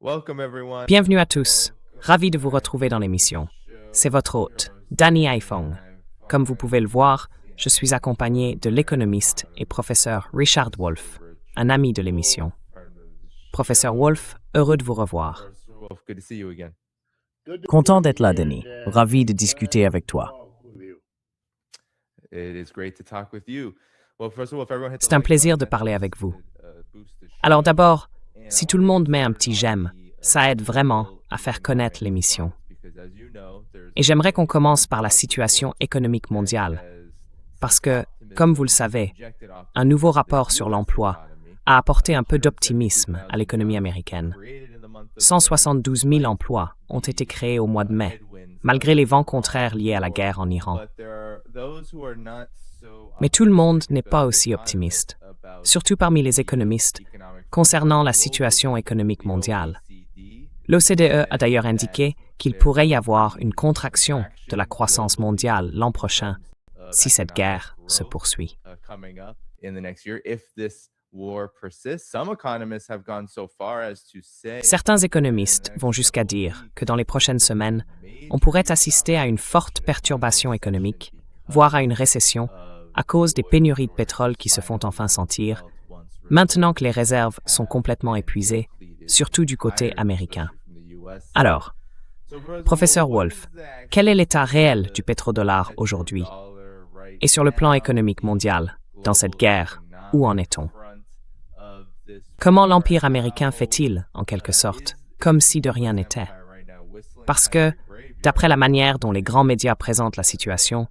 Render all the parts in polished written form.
Bienvenue à tous. Ravi de vous retrouver dans l'émission. C'est votre hôte, Danny iPhone. Comme vous pouvez le voir, je suis accompagné de l'économiste et professeur Richard Wolff, un ami de l'émission. Professeur Wolff, heureux de vous revoir. Content d'être là, Denis. Ravi de discuter avec toi. C'est un plaisir de parler avec vous. Alors d'abord, si tout le monde met un petit j'aime, ça aide vraiment à faire connaître l'émission. Et j'aimerais qu'on commence par la situation économique mondiale. Parce que, comme vous le savez, un nouveau rapport sur l'emploi a apporté un peu d'optimisme à l'économie américaine. 172 000 emplois ont été créés au mois de mai, malgré les vents contraires liés à la guerre en Iran. Mais tout le monde n'est pas aussi optimiste, surtout parmi les économistes, concernant la situation économique mondiale. L'OCDE a d'ailleurs indiqué qu'il pourrait y avoir une contraction de la croissance mondiale l'an prochain si cette guerre se poursuit. Certains économistes vont jusqu'à dire que dans les prochaines semaines, on pourrait assister à une forte perturbation économique, voire à une récession, à cause des pénuries de pétrole qui se font enfin sentir, maintenant que les réserves sont complètement épuisées, surtout du côté américain. Alors, professeur Wolff, quel est l'état réel du pétrodollar aujourd'hui? Et sur le plan économique mondial, dans cette guerre, où en est-on? Comment l'Empire américain fait-il, en quelque sorte, comme si de rien n'était? Parce que, d'après la manière dont les grands médias présentent la situation,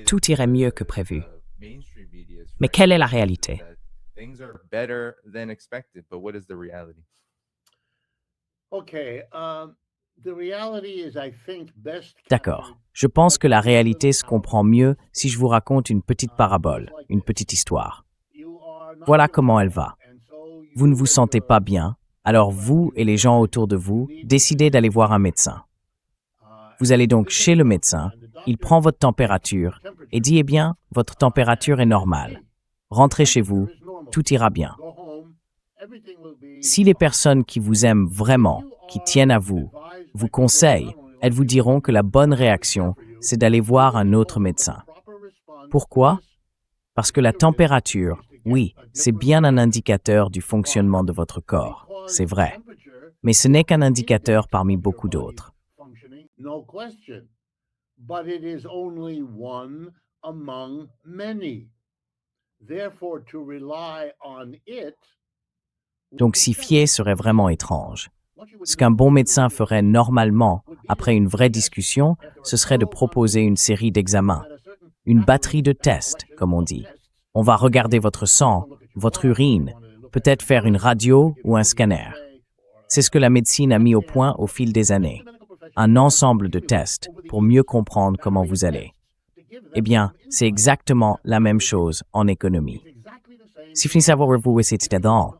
tout irait mieux que prévu. Mais quelle est la réalité? D'accord. Je pense que la réalité se comprend mieux si je vous raconte une petite parabole, une petite histoire. Voilà comment elle va. Vous ne vous sentez pas bien, alors vous et les gens autour de vous décidez d'aller voir un médecin. Vous allez donc chez le médecin, il prend votre température et dit « Eh bien, votre température est normale. Rentrez chez vous, tout ira bien. » Si les personnes qui vous aiment vraiment, qui tiennent à vous, vous conseillent, elles vous diront que la bonne réaction, c'est d'aller voir un autre médecin. Pourquoi? Parce que la température, oui, c'est bien un indicateur du fonctionnement de votre corps, c'est vrai. Mais ce n'est qu'un indicateur parmi beaucoup d'autres. Donc s'y fier serait vraiment étrange. Ce qu'un bon médecin ferait normalement, après une vraie discussion, ce serait de proposer une série d'examens, une batterie de tests, comme on dit. On va regarder votre sang, votre urine, peut-être faire une radio ou un scanner. C'est ce que la médecine a mis au point au fil des années. Un ensemble de tests pour mieux comprendre comment vous allez. Eh bien, c'est exactement la même chose en économie. Si vous savez vous êtes dedans,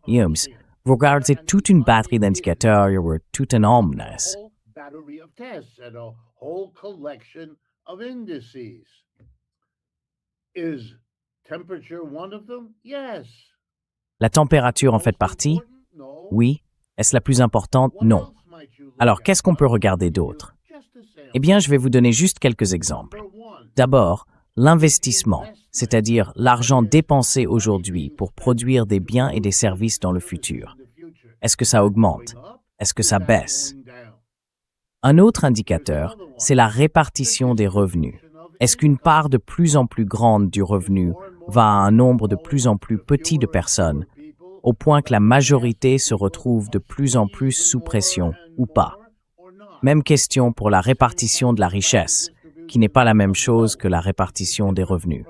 vous regardez toute une batterie d'indicateurs ou tout un omnes. La température en fait partie? Oui. Est-ce la plus importante? Non. Alors, qu'est-ce qu'on peut regarder d'autre? Eh bien, je vais vous donner juste quelques exemples. D'abord, l'investissement, c'est-à-dire l'argent dépensé aujourd'hui pour produire des biens et des services dans le futur. Est-ce que ça augmente? Est-ce que ça baisse? Un autre indicateur, c'est la répartition des revenus. Est-ce qu'une part de plus en plus grande du revenu va à un nombre de plus en plus petit de personnes, au point que la majorité se retrouve de plus en plus sous pression, ou pas? Même question pour la répartition de la richesse, qui n'est pas la même chose que la répartition des revenus.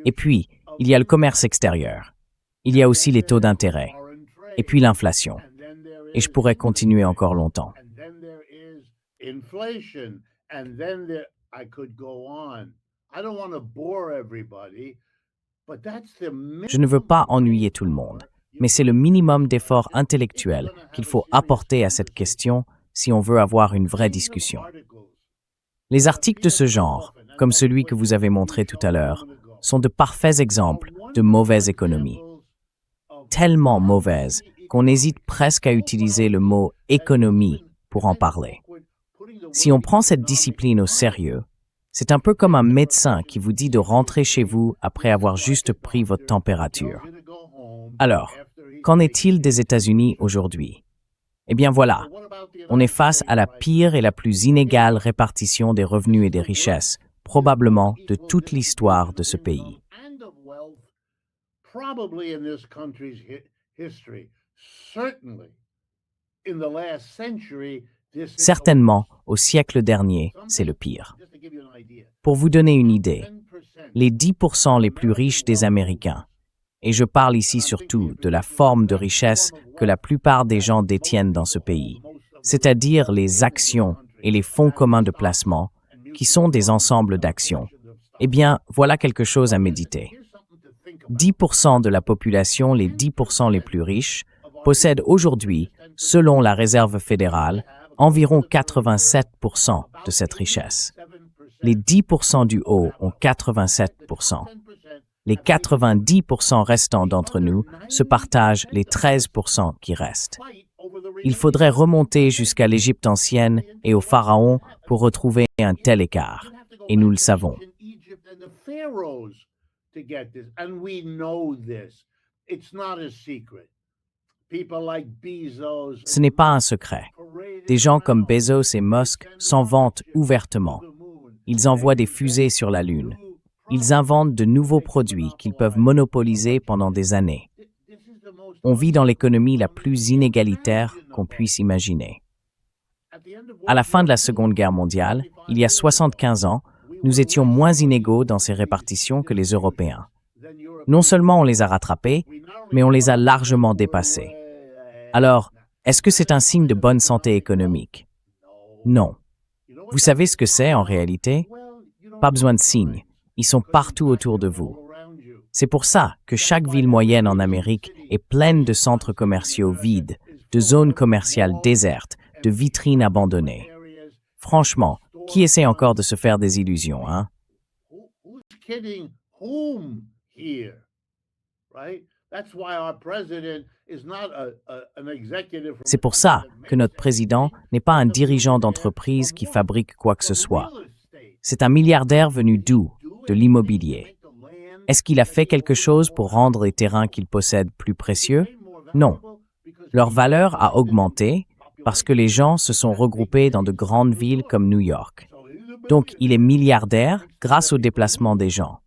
Et puis, il y a le commerce extérieur. Il y a aussi les taux d'intérêt. Et puis l'inflation. Et je pourrais continuer encore longtemps. Je ne veux pas ennuyer tout le monde, mais c'est le minimum d'effort intellectuel qu'il faut apporter à cette question si on veut avoir une vraie discussion. Les articles de ce genre, comme celui que vous avez montré tout à l'heure, sont de parfaits exemples de mauvaise économie. Tellement mauvaise qu'on hésite presque à utiliser le mot économie pour en parler. Si on prend cette discipline au sérieux, c'est un peu comme un médecin qui vous dit de rentrer chez vous après avoir juste pris votre température. Alors, qu'en est-il des États-Unis aujourd'hui? Eh bien voilà, on est face à la pire et la plus inégale répartition des revenus et des richesses, probablement de toute l'histoire de ce pays. Certainement, au siècle dernier, c'est le pire. Pour vous donner une idée, les 10% les plus riches des Américains, et je parle ici surtout de la forme de richesse que la plupart des gens détiennent dans ce pays, c'est-à-dire les actions et les fonds communs de placement, qui sont des ensembles d'actions. Eh bien, voilà quelque chose à méditer. 10% de la population, les 10% les plus riches, possèdent aujourd'hui, selon la Réserve fédérale, environ 87% de cette richesse. Les 10% du haut ont 87%. Les 90% restants d'entre nous se partagent les 13% qui restent. Il faudrait remonter jusqu'à l'Égypte ancienne et au pharaon pour retrouver un tel écart. Et nous le savons. Ce n'est pas un secret. Des gens comme Bezos et Musk s'en vantent ouvertement. Ils envoient des fusées sur la Lune. Ils inventent de nouveaux produits qu'ils peuvent monopoliser pendant des années. On vit dans l'économie la plus inégalitaire qu'on puisse imaginer. À la fin de la Seconde Guerre mondiale, il y a 75 ans, nous étions moins inégaux dans ces répartitions que les Européens. Non seulement on les a rattrapés, mais on les a largement dépassés. Alors, est-ce que c'est un signe de bonne santé économique? Non. Vous savez ce que c'est en réalité? Pas besoin de signes. Ils sont partout autour de vous. C'est pour ça que chaque ville moyenne en Amérique est pleine de centres commerciaux vides, de zones commerciales désertes, de vitrines abandonnées. Franchement, qui essaie encore de se faire des illusions, hein? C'est pour ça que notre président n'est pas un dirigeant d'entreprise qui fabrique quoi que ce soit. C'est un milliardaire venu d'où? De l'immobilier. Est-ce qu'il a fait quelque chose pour rendre les terrains qu'il possède plus précieux? Non. Leur valeur a augmenté parce que les gens se sont regroupés dans de grandes villes comme New York. Donc, il est milliardaire grâce au déplacement des gens.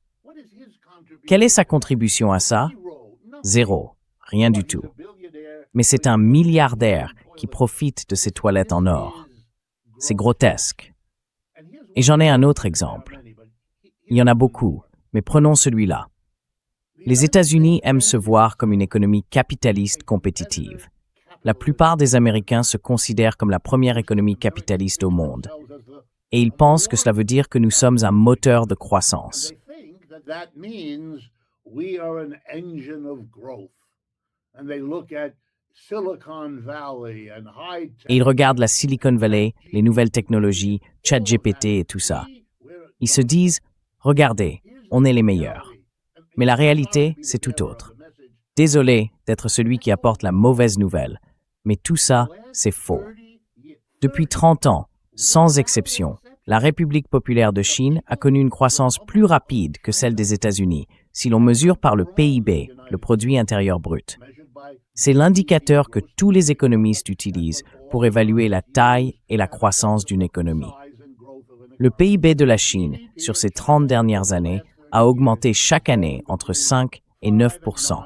Quelle est sa contribution à ça? Zéro. Rien du tout. Mais c'est un milliardaire qui profite de ses toilettes en or. C'est grotesque. Et j'en ai un autre exemple. Il y en a beaucoup, mais prenons celui-là. Les États-Unis aiment se voir comme une économie capitaliste compétitive. La plupart des Américains se considèrent comme la première économie capitaliste au monde. Et ils pensent que cela veut dire que nous sommes un moteur de croissance. Et ils regardent la Silicon Valley, les nouvelles technologies, ChatGPT et tout ça. Ils se disent, regardez, on est les meilleurs. Mais la réalité, c'est tout autre. Désolé d'être celui qui apporte la mauvaise nouvelle, mais tout ça, c'est faux. Depuis 30 ans, sans exception, la République populaire de Chine a connu une croissance plus rapide que celle des États-Unis, si l'on mesure par le PIB, le produit intérieur brut. C'est l'indicateur que tous les économistes utilisent pour évaluer la taille et la croissance d'une économie. Le PIB de la Chine, sur ces 30 dernières années, a augmenté chaque année entre 5 et 9%.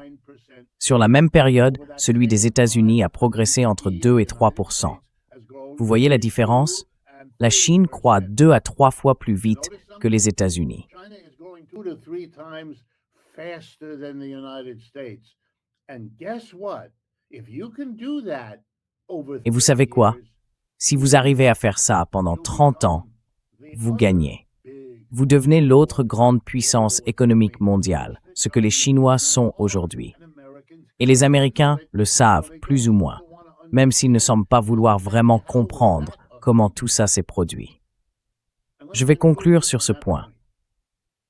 Sur la même période, celui des États-Unis a progressé entre 2 et 3%. Vous voyez la différence? La Chine croît 2 à 3 fois plus vite que les États-Unis. Et vous savez quoi? Si vous arrivez à faire ça pendant 30 ans, vous gagnez. Vous devenez l'autre grande puissance économique mondiale, ce que les Chinois sont aujourd'hui. Et les Américains le savent, plus ou moins, même s'ils ne semblent pas vouloir vraiment comprendre comment tout ça s'est produit. Je vais conclure sur ce point.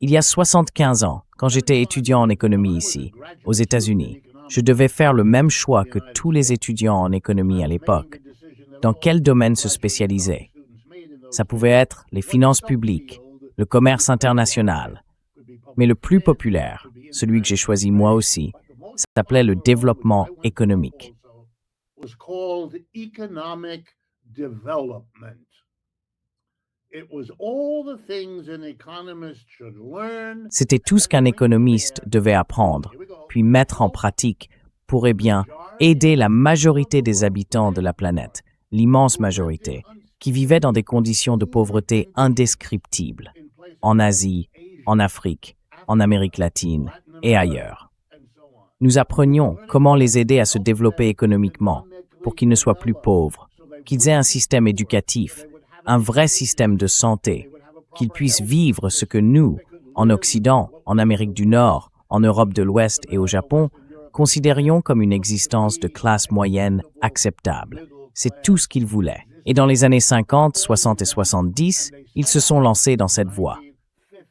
Il y a 75 ans, quand j'étais étudiant en économie ici, aux États-Unis, Je devais faire le même choix que tous les étudiants en économie à l'époque. Dans quel domaine se spécialiser? Ça pouvait être les finances publiques, le commerce international. Mais le plus populaire, celui que j'ai choisi moi aussi, s'appelait le développement économique. C'était tout ce qu'un économiste devait apprendre, puis mettre en pratique pour aider la majorité des habitants de la planète, l'immense majorité, qui vivaient dans des conditions de pauvreté indescriptibles, en Asie, en Afrique, en Amérique latine et ailleurs. Nous apprenions comment les aider à se développer économiquement pour qu'ils ne soient plus pauvres, qu'ils aient un système éducatif, un vrai système de santé, qu'ils puissent vivre ce que nous, en Occident, en Amérique du Nord, en Europe de l'Ouest et au Japon, considérions comme une existence de classe moyenne acceptable. C'est tout ce qu'ils voulaient. Et dans les années 50, 60 et 70, ils se sont lancés dans cette voie.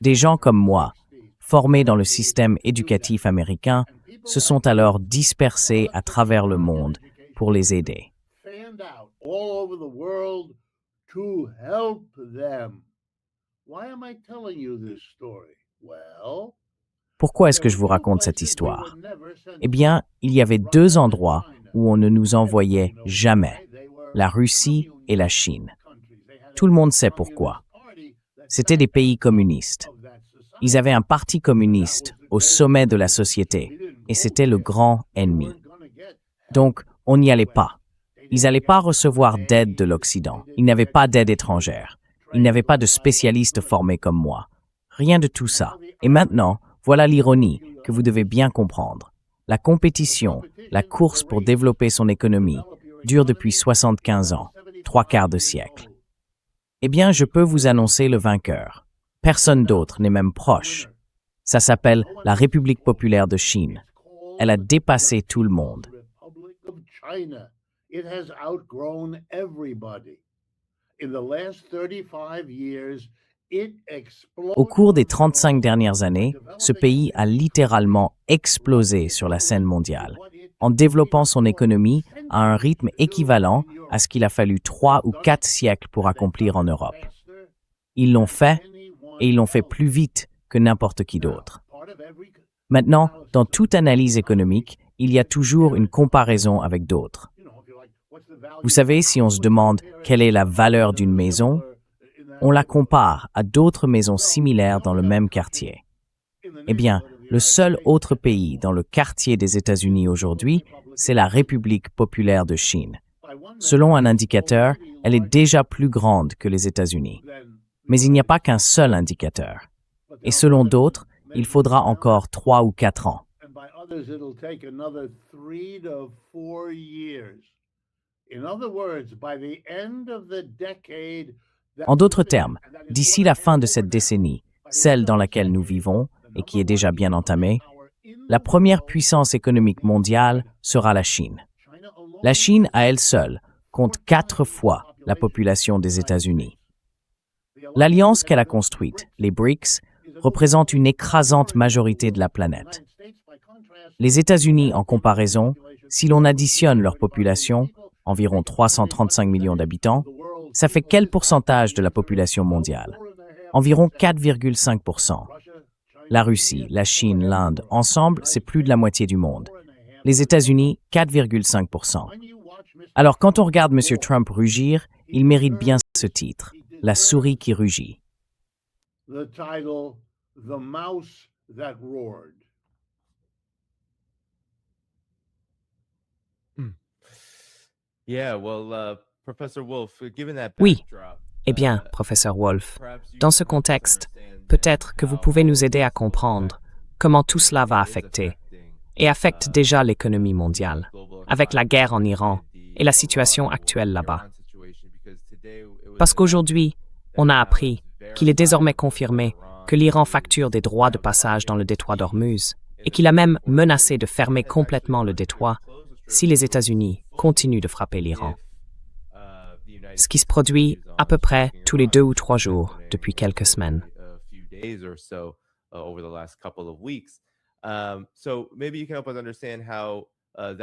Des gens comme moi, formés dans le système éducatif américain, se sont alors dispersés à travers le monde pour les aider. Pourquoi est-ce que je vous raconte cette histoire? Eh bien, il y avait deux endroits où on ne nous envoyait jamais, la Russie et la Chine. Tout le monde sait pourquoi. C'étaient des pays communistes. Ils avaient un parti communiste au sommet de la société, et c'était le grand ennemi. Donc, on n'y allait pas. Ils n'allaient pas recevoir d'aide de l'Occident. Ils n'avaient pas d'aide étrangère. Ils n'avaient pas de spécialistes formés comme moi. Rien de tout ça. Et maintenant, voilà l'ironie que vous devez bien comprendre. La compétition, la course pour développer son économie, dure depuis 75 ans, 3/4 de siècle. Eh bien, je peux vous annoncer le vainqueur. Personne d'autre n'est même proche. Ça s'appelle la République populaire de Chine. Elle a dépassé tout le monde. Au cours des 35 dernières années, ce pays a littéralement explosé sur la scène mondiale, en développant son économie à un rythme équivalent à ce qu'il a fallu 3 ou 4 siècles pour accomplir en Europe. Ils l'ont fait, et ils l'ont fait plus vite que n'importe qui d'autre. Maintenant, dans toute analyse économique, il y a toujours une comparaison avec d'autres. Vous savez, si on se demande quelle est la valeur d'une maison, on la compare à d'autres maisons similaires dans le même quartier. Eh bien, le seul autre pays dans le quartier des États-Unis aujourd'hui, c'est la République populaire de Chine. Selon un indicateur, elle est déjà plus grande que les États-Unis. Mais il n'y a pas qu'un seul indicateur. Et selon d'autres, il faudra encore 3 ou 4 ans. En d'autres termes, d'ici la fin de cette décennie, celle dans laquelle nous vivons, et qui est déjà bien entamée, la première puissance économique mondiale sera la Chine. La Chine, à elle seule, compte 4 fois la population des États-Unis. L'alliance qu'elle a construite, les BRICS, représente une écrasante majorité de la planète. Les États-Unis, en comparaison, si l'on additionne leur population, environ 335 millions d'habitants, ça fait quel pourcentage de la population mondiale? Environ 4,5%. La Russie, la Chine, l'Inde, ensemble, c'est plus de la moitié du monde. Les États-Unis, 4,5%. Alors, quand on regarde M. Trump rugir, il mérite bien ce titre, la souris qui rugit. The title, The Mouse That Roared. Oui. Eh bien, professeur Wolf, dans ce contexte, peut-être que vous pouvez nous aider à comprendre comment tout cela va affecter et affecte déjà l'économie mondiale, avec la guerre en Iran et la situation actuelle là-bas. Parce qu'aujourd'hui, on a appris qu'il est désormais confirmé que l'Iran facture des droits de passage dans le détroit d'Ormuz et qu'il a même menacé de fermer complètement le détroit si les États-Unis continuent de frapper l'Iran. Ce qui se produit à peu près tous les 2 ou 3 jours depuis quelques semaines.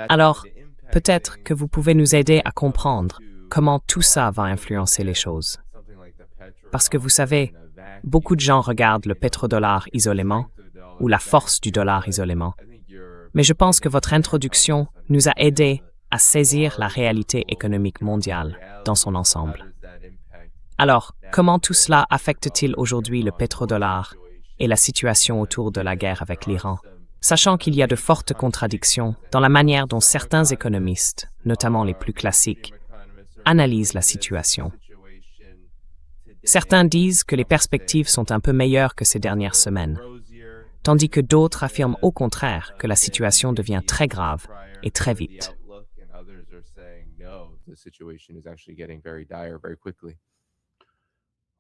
Alors, peut-être que vous pouvez nous aider à comprendre comment tout ça va influencer les choses. Parce que vous savez, beaucoup de gens regardent le pétrodollar isolément ou la force du dollar isolément. Mais je pense que votre introduction nous a aidés à saisir la réalité économique mondiale dans son ensemble. Alors, comment tout cela affecte-t-il aujourd'hui le pétrodollar et la situation autour de la guerre avec l'Iran, sachant qu'il y a de fortes contradictions dans la manière dont certains économistes, notamment les plus classiques, analysent la situation. Certains disent que les perspectives sont un peu meilleures que ces dernières semaines, tandis que d'autres affirment au contraire que la situation devient très grave et très vite.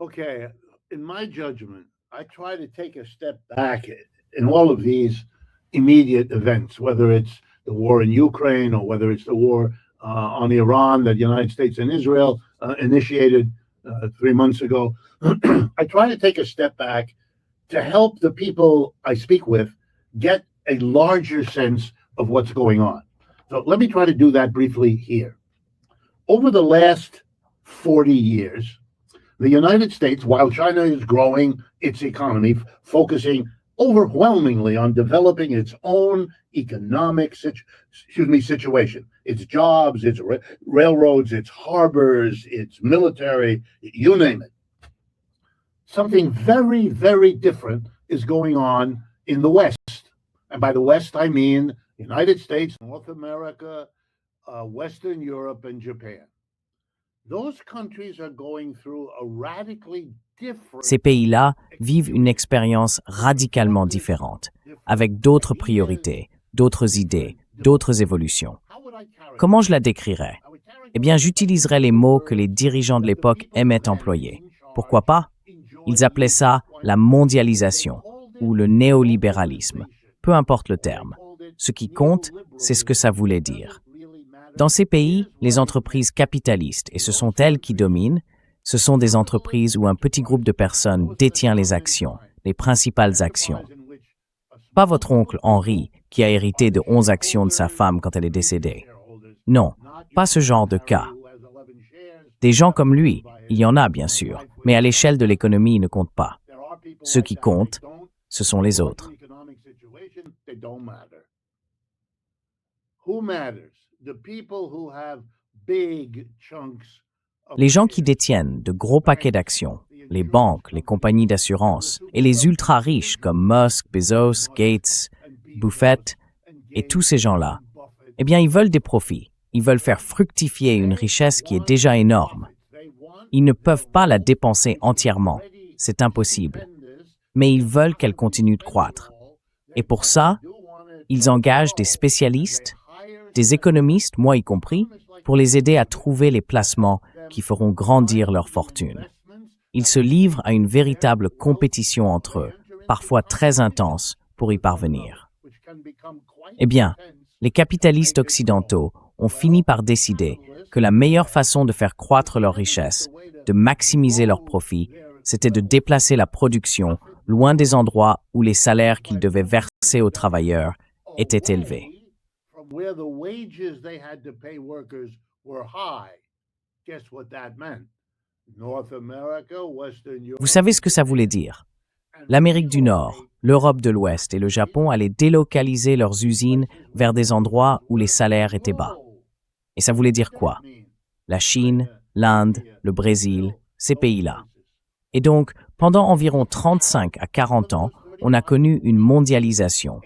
Okay, in my judgment, I try to take a step back in all of these immediate events, whether it's the war in Ukraine or whether it's the war on Iran that the United States and Israel initiated 3 months ago. I try to take a step back to help the people I speak with get a larger sense of what's going on. So let me try to do that briefly here. Over the last 40 years, the United States, while China is growing its economy, focusing overwhelmingly on developing its own economic situation, its jobs, its railroads, its harbors, its military, you name it. Something very, very different is going on in the West. And by the West, I mean United States, North America, Western Europe, and Japan. Those countries are going through a radically different... Ces pays-là vivent une expérience radicalement différente, avec d'autres priorités, d'autres idées, d'autres évolutions. Comment je la décrirais? Eh bien, j'utiliserais les mots que les dirigeants de l'époque aimaient employer. Pourquoi pas? Ils appelaient ça la mondialisation ou le néolibéralisme, peu importe le terme. Ce qui compte, c'est ce que ça voulait dire. Dans ces pays, les entreprises capitalistes, et ce sont elles qui dominent, ce sont des entreprises où un petit groupe de personnes détient les actions, les principales actions. Pas votre oncle Henri, qui a hérité de 11 actions de sa femme quand elle est décédée. Non, pas ce genre de cas. Des gens comme lui, il y en a bien sûr, mais à l'échelle de l'économie, ils ne comptent pas. Ceux qui comptent, ce sont les autres. Les gens qui détiennent de gros paquets d'actions, les banques, les compagnies d'assurance et les ultra-riches comme Musk, Bezos, Gates, Buffett et tous ces gens-là, eh bien, ils veulent des profits. Ils veulent faire fructifier une richesse qui est déjà énorme. Ils ne peuvent pas la dépenser entièrement. C'est impossible. Mais ils veulent qu'elle continue de croître. Et pour ça, ils engagent des spécialistes, des économistes, moi y compris, pour les aider à trouver les placements qui feront grandir leur fortune. Ils se livrent à une véritable compétition entre eux, parfois très intense, pour y parvenir. Eh bien, les capitalistes occidentaux ont fini par décider que la meilleure façon de faire croître leur richesse, de maximiser leurs profits, c'était de déplacer la production loin des endroits où les salaires qu'ils devaient verser aux travailleurs étaient élevés. Vous savez ce que ça voulait dire? L'Amérique du Nord, l'Europe de l'Ouest et le Japon allaient délocaliser leurs usines vers des endroits où les salaires étaient bas. Et ça voulait dire quoi? La Chine, l'Inde, le Brésil, ces pays-là. Et donc, pendant environ 35 à 40 ans, on a connu une mondialisation,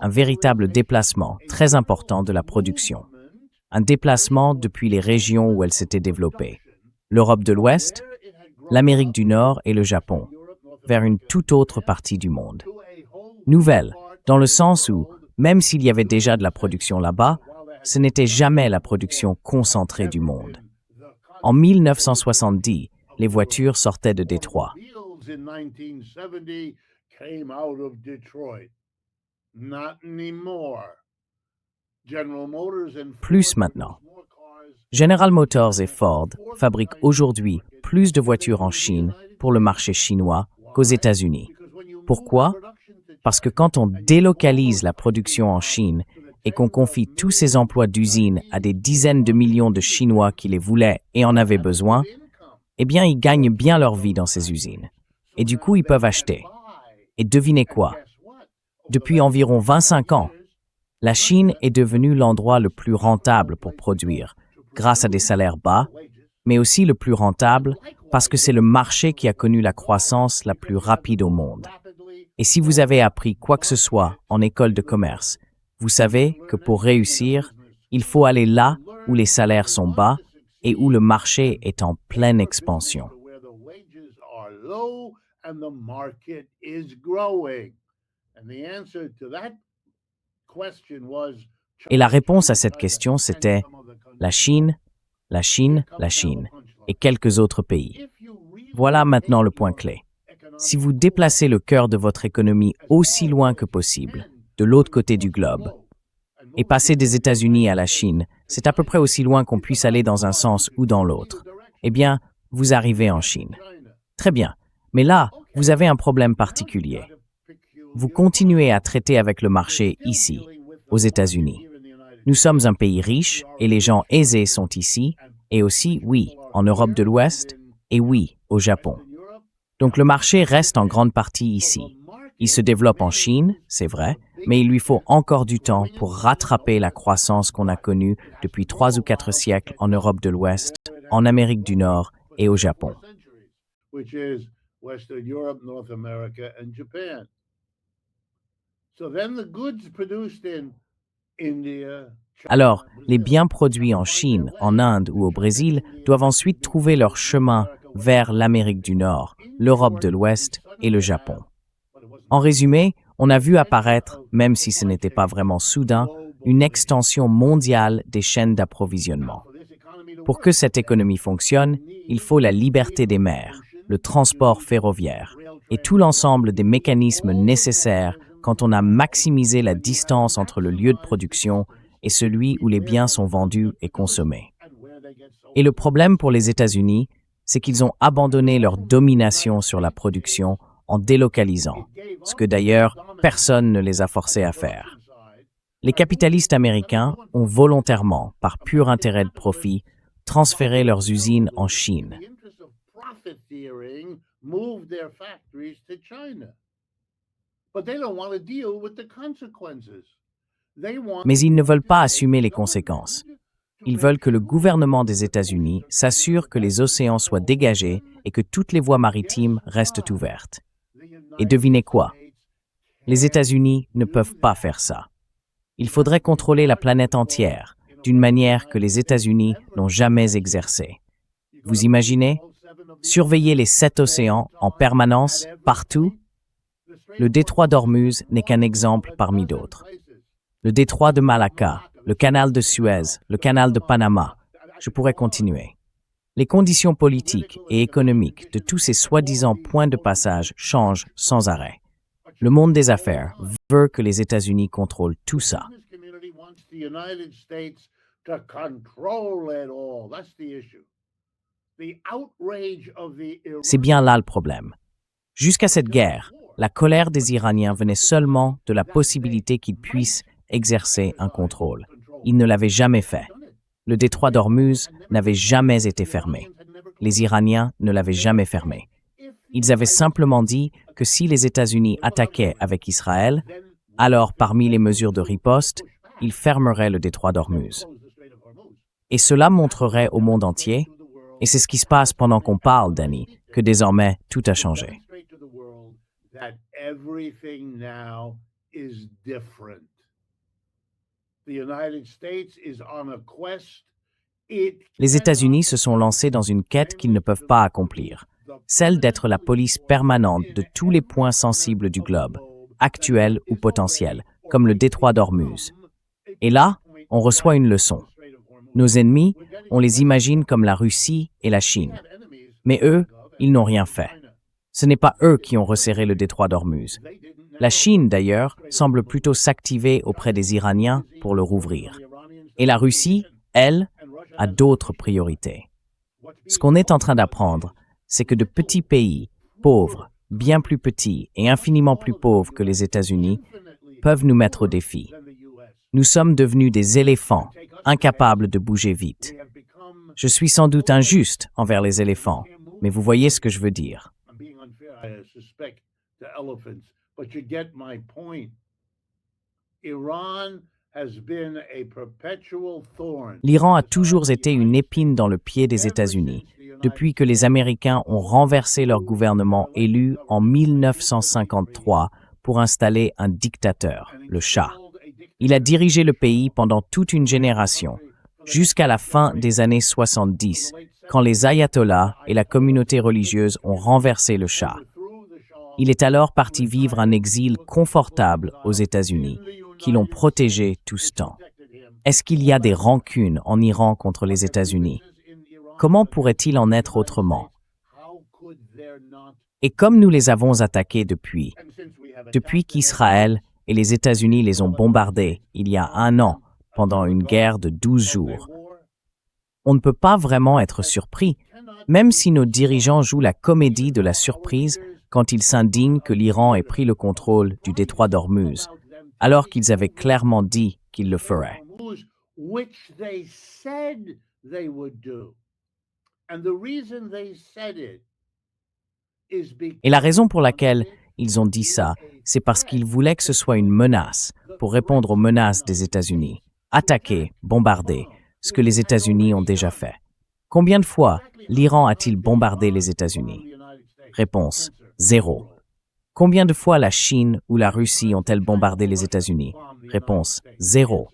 un véritable déplacement très important de la production. Un déplacement depuis les régions où elle s'était développée. L'Europe de l'Ouest, l'Amérique du Nord et le Japon, vers une toute autre partie du monde. Nouvelle, dans le sens où, même s'il y avait déjà de la production là-bas, ce n'était jamais la production concentrée du monde. En 1970, les voitures sortaient de Détroit. Plus maintenant. General Motors et Ford fabriquent aujourd'hui plus de voitures en Chine pour le marché chinois qu'aux États-Unis. Pourquoi? Parce que quand on délocalise la production en Chine et qu'on confie tous ces emplois d'usine à des dizaines de millions de Chinois qui les voulaient et en avaient besoin, eh bien, ils gagnent bien leur vie dans ces usines. Et du coup, ils peuvent acheter. Et devinez quoi? Depuis environ 25 ans, la Chine est devenue l'endroit le plus rentable pour produire, grâce à des salaires bas, mais aussi le plus rentable parce que c'est le marché qui a connu la croissance la plus rapide au monde. Et si vous avez appris quoi que ce soit en école de commerce, vous savez que pour réussir, il faut aller là où les salaires sont bas et où le marché est en pleine expansion. Et la réponse à cette question, c'était la Chine, la Chine, la Chine et quelques autres pays. Voilà maintenant le point clé. Si vous déplacez le cœur de votre économie aussi loin que possible, de l'autre côté du globe, et passer des États-Unis à la Chine, c'est à peu près aussi loin qu'on puisse aller dans un sens ou dans l'autre. Eh bien, vous arrivez en Chine. Très bien, mais là, vous avez un problème particulier. Vous continuez à traiter avec le marché ici, aux États-Unis. Nous sommes un pays riche et les gens aisés sont ici, et aussi, oui, en Europe de l'Ouest, et oui, au Japon. Donc le marché reste en grande partie ici. Il se développe en Chine, c'est vrai, mais il lui faut encore du temps pour rattraper la croissance qu'on a connue depuis 3 ou 4 siècles en Europe de l'Ouest, en Amérique du Nord et au Japon. Alors, les biens produits en Chine, en Inde ou au Brésil doivent ensuite trouver leur chemin vers l'Amérique du Nord, l'Europe de l'Ouest et le Japon. En résumé, on a vu apparaître, même si ce n'était pas vraiment soudain, une extension mondiale des chaînes d'approvisionnement. Pour que cette économie fonctionne, il faut la liberté des mers, le transport ferroviaire et tout l'ensemble des mécanismes nécessaires quand on a maximisé la distance entre le lieu de production et celui où les biens sont vendus et consommés. Et le problème pour les États-Unis, c'est qu'ils ont abandonné leur domination sur la production en délocalisant, ce que d'ailleurs personne ne les a forcés à faire. Les capitalistes américains ont volontairement, par pur intérêt de profit, transféré leurs usines en Chine. Mais ils ne veulent pas assumer les conséquences. Ils veulent que le gouvernement des États-Unis s'assure que les océans soient dégagés et que toutes les voies maritimes restent ouvertes. Et devinez quoi? Les États-Unis ne peuvent pas faire ça. Il faudrait contrôler la planète entière, d'une manière que les États-Unis n'ont jamais exercée. Vous imaginez? Surveiller les 7 océans en permanence, partout? Le détroit d'Ormuz n'est qu'un exemple parmi d'autres. Le détroit de Malacca, le canal de Suez, le canal de Panama, je pourrais continuer. Les conditions politiques et économiques de tous ces soi-disant points de passage changent sans arrêt. Le monde des affaires veut que les États-Unis contrôlent tout ça. C'est bien là le problème. Jusqu'à cette guerre, la colère des Iraniens venait seulement de la possibilité qu'ils puissent exercer un contrôle. Ils ne l'avaient jamais fait. Le détroit d'Ormuz n'avait jamais été fermé. Les Iraniens ne l'avaient jamais fermé. Ils avaient simplement dit que si les États-Unis attaquaient avec Israël, alors parmi les mesures de riposte, ils fermeraient le détroit d'Ormuz. Et cela montrerait au monde entier, et c'est ce qui se passe pendant qu'on parle, Danny, que désormais tout a changé. Les États-Unis se sont lancés dans une quête qu'ils ne peuvent pas accomplir, celle d'être la police permanente de tous les points sensibles du globe, actuels ou potentiels, comme le détroit d'Ormuz. Et là, on reçoit une leçon. Nos ennemis, on les imagine comme la Russie et la Chine. Mais eux, ils n'ont rien fait. Ce n'est pas eux qui ont resserré le détroit d'Ormuz. La Chine, d'ailleurs, semble plutôt s'activer auprès des Iraniens pour le rouvrir. Et la Russie, elle, a d'autres priorités. Ce qu'on est en train d'apprendre, c'est que de petits pays, pauvres, bien plus petits et infiniment plus pauvres que les États-Unis, peuvent nous mettre au défi. Nous sommes devenus des éléphants, incapables de bouger vite. Je suis sans doute injuste envers les éléphants, mais vous voyez ce que je veux dire. L'Iran a toujours été une épine dans le pied des États-Unis, depuis que les Américains ont renversé leur gouvernement élu en 1953 pour installer un dictateur, le Shah. Il a dirigé le pays pendant toute une génération, jusqu'à la fin des années 70, quand les ayatollahs et la communauté religieuse ont renversé le Shah. Il est alors parti vivre un exil confortable aux États-Unis, qui l'ont protégé tout ce temps. Est-ce qu'il y a des rancunes en Iran contre les États-Unis? Comment pourrait-il en être autrement? Et comme nous les avons attaqués depuis qu'Israël et les États-Unis les ont bombardés il y a 1 an, pendant une guerre de 12 jours, on ne peut pas vraiment être surpris, même si nos dirigeants jouent la comédie de la surprise quand ils s'indignent que l'Iran ait pris le contrôle du détroit d'Ormuz, alors qu'ils avaient clairement dit qu'ils le feraient. Et la raison pour laquelle ils ont dit ça, c'est parce qu'ils voulaient que ce soit une menace pour répondre aux menaces des États-Unis. Attaquer, bombarder, ce que les États-Unis ont déjà fait. Combien de fois l'Iran a-t-il bombardé les États-Unis? Réponse, 0. Combien de fois la Chine ou la Russie ont-elles bombardé les États-Unis? Réponse, 0.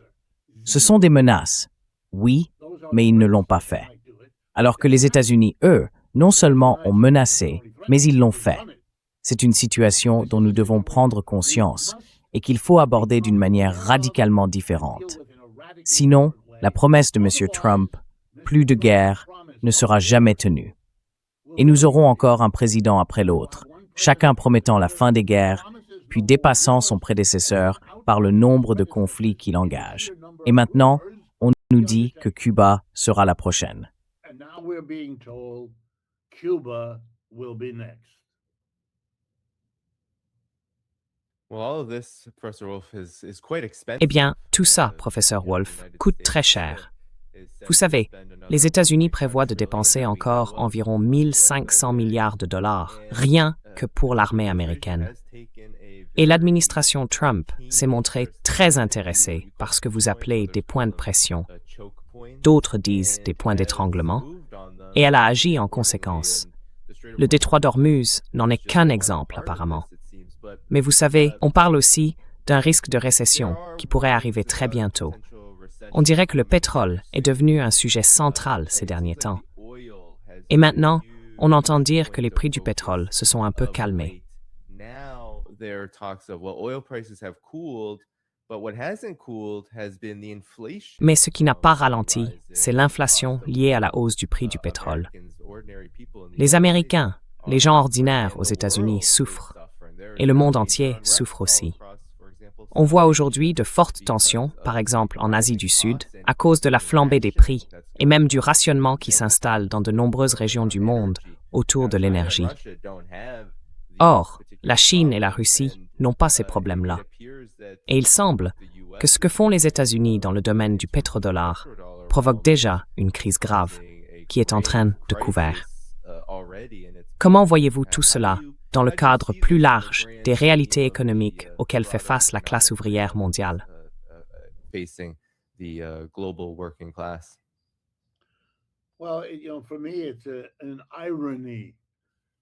Ce sont des menaces, oui, mais ils ne l'ont pas fait. Alors que les États-Unis, eux, non seulement ont menacé, mais ils l'ont fait. C'est une situation dont nous devons prendre conscience et qu'il faut aborder d'une manière radicalement différente. Sinon, la promesse de M. Trump, plus de guerre, ne sera jamais tenue. Et nous aurons encore un président après l'autre, chacun promettant la fin des guerres, puis dépassant son prédécesseur par le nombre de conflits qu'il engage. Et maintenant, on nous dit que Cuba sera la prochaine. Eh bien, tout ça, professeur Wolf, coûte très cher. Vous savez, les États-Unis prévoient de dépenser encore environ 1 500 milliards de dollars, rien que pour l'armée américaine. Et l'administration Trump s'est montrée très intéressée par ce que vous appelez des points de pression. D'autres disent des points d'étranglement, et elle a agi en conséquence. Le détroit d'Ormuz n'en est qu'un exemple, apparemment. Mais vous savez, on parle aussi d'un risque de récession qui pourrait arriver très bientôt. On dirait que le pétrole est devenu un sujet central ces derniers temps. Et maintenant, on entend dire que les prix du pétrole se sont un peu calmés. Mais ce qui n'a pas ralenti, c'est l'inflation liée à la hausse du prix du pétrole. Les Américains, les gens ordinaires aux États-Unis souffrent, et le monde entier souffre aussi. On voit aujourd'hui de fortes tensions, par exemple en Asie du Sud, à cause de la flambée des prix et même du rationnement qui s'installe dans de nombreuses régions du monde autour de l'énergie. Or, la Chine et la Russie n'ont pas ces problèmes-là. Et il semble que ce que font les États-Unis dans le domaine du pétrodollar provoque déjà une crise grave qui est en train de couvert. Comment voyez-vous tout cela dans le cadre plus large des réalités économiques auxquelles fait face la classe ouvrière mondiale?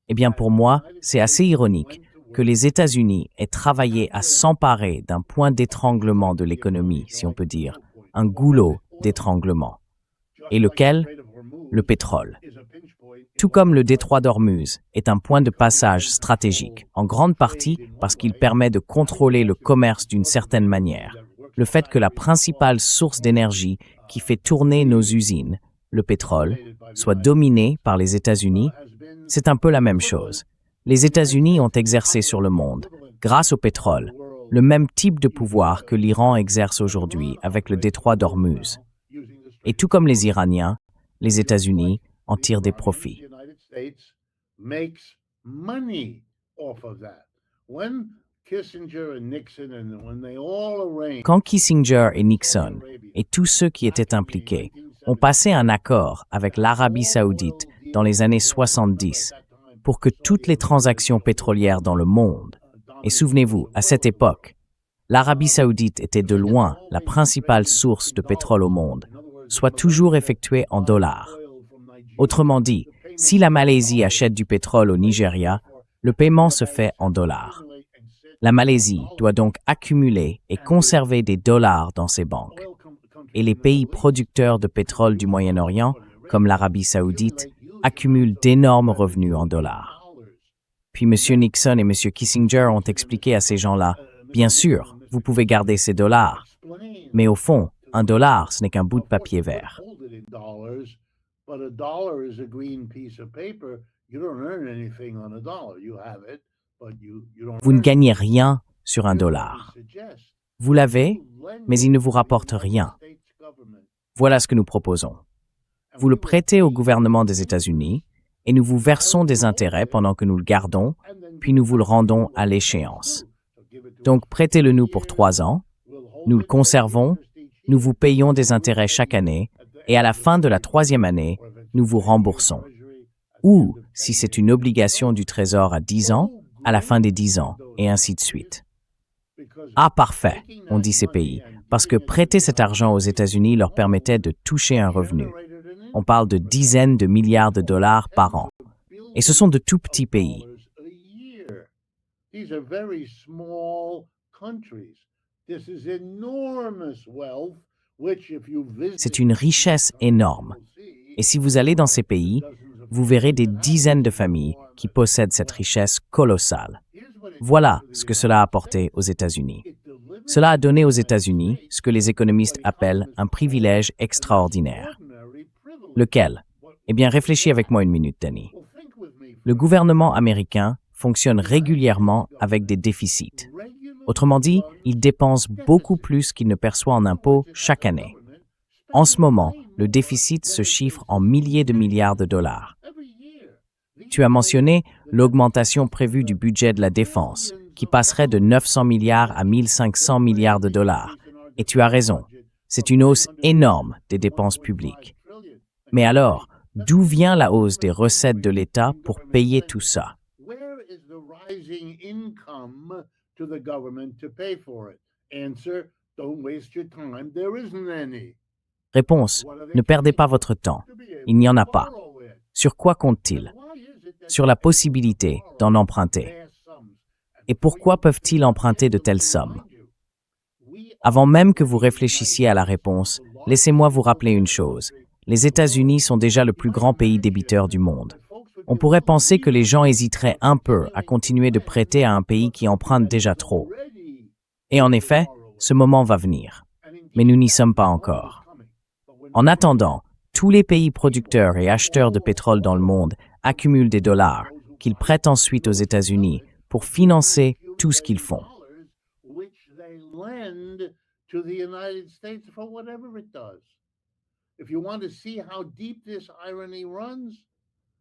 Eh bien, pour moi, c'est assez ironique que les États-Unis aient travaillé à s'emparer d'un point d'étranglement de l'économie, si on peut dire, un goulot d'étranglement. Et lequel? Le pétrole. Tout comme le détroit d'Ormuz est un point de passage stratégique, en grande partie parce qu'il permet de contrôler le commerce d'une certaine manière. Le fait que la principale source d'énergie qui fait tourner nos usines, le pétrole, soit dominée par les États-Unis, c'est un peu la même chose. Les États-Unis ont exercé sur le monde, grâce au pétrole, le même type de pouvoir que l'Iran exerce aujourd'hui avec le détroit d'Ormuz. Et tout comme les Iraniens, les États-Unis en tirent des profits. off of that. When Kissinger and Nixon and when they all arranged Quand Kissinger et Nixon et tous ceux qui étaient impliqués ont passé un accord avec l'Arabie saoudite dans les années 70 pour que toutes les transactions pétrolières dans le monde, et souvenez-vous, à cette époque, l'Arabie saoudite était de loin la principale source de pétrole au monde, soient toujours effectuées en dollars. Autrement dit, si la Malaisie achète du pétrole au Nigeria, le paiement se fait en dollars. La Malaisie doit donc accumuler et conserver des dollars dans ses banques. Et les pays producteurs de pétrole du Moyen-Orient, comme l'Arabie saoudite, accumulent d'énormes revenus en dollars. Puis M. Nixon et M. Kissinger ont expliqué à ces gens-là, bien sûr, vous pouvez garder ces dollars, mais au fond, un dollar, ce n'est qu'un bout de papier vert. But a dollar is a green piece of paper. You don't earn anything on a dollar. You have it, but you don't. Vous ne gagnez rien sur un dollar. Vous l'avez, mais il ne vous rapporte rien. Voilà ce que nous proposons. Vous le prêtez au gouvernement des États-Unis et nous vous versons des intérêts pendant que nous le gardons, puis nous vous le rendons à l'échéance. Donc prêtez-le nous pour 3 ans, nous le conservons, nous vous payons des intérêts chaque année, et à la fin de la 3e année, nous vous remboursons. Ou, si c'est une obligation du Trésor à 10 ans, à la fin des 10 ans, et ainsi de suite. Ah, parfait, ont dit ces pays, parce que prêter cet argent aux États-Unis leur permettait de toucher un revenu. On parle de dizaines de milliards de dollars par an. Et ce sont de tout petits pays. These are very small countries. This is enormous wealth. C'est une richesse énorme. Et si vous allez dans ces pays, vous verrez des dizaines de familles qui possèdent cette richesse colossale. Voilà ce que cela a apporté aux États-Unis. Cela a donné aux États-Unis ce que les économistes appellent un privilège extraordinaire. Lequel? Eh bien, réfléchis avec moi une minute, Danny. Le gouvernement américain fonctionne régulièrement avec des déficits. Autrement dit, il dépense beaucoup plus qu'il ne perçoit en impôts chaque année. En ce moment, le déficit se chiffre en milliers de milliards de dollars. Tu as mentionné l'augmentation prévue du budget de la défense, qui passerait de 900 milliards à 1500 milliards de dollars. Et tu as raison, c'est une hausse énorme des dépenses publiques. Mais alors, d'où vient la hausse des recettes de l'État pour payer tout ça? To the government to pay for it. Answer, don't waste your time. There isn't any. Réponse, ne perdez pas votre temps. Il n'y en a pas. Sur quoi compte-t-il? Sur la possibilité d'en emprunter. Et pourquoi peuvent-ils emprunter de telles sommes? Avant même que vous réfléchissiez à la réponse, laissez-moi vous rappeler une chose. Les États-Unis sont déjà le plus grand pays débiteur du monde. On pourrait penser que les gens hésiteraient un peu à continuer de prêter à un pays qui emprunte déjà trop. Et en effet, ce moment va venir. Mais nous n'y sommes pas encore. En attendant, tous les pays producteurs et acheteurs de pétrole dans le monde accumulent des dollars qu'ils prêtent ensuite aux États-Unis pour financer tout ce qu'ils font.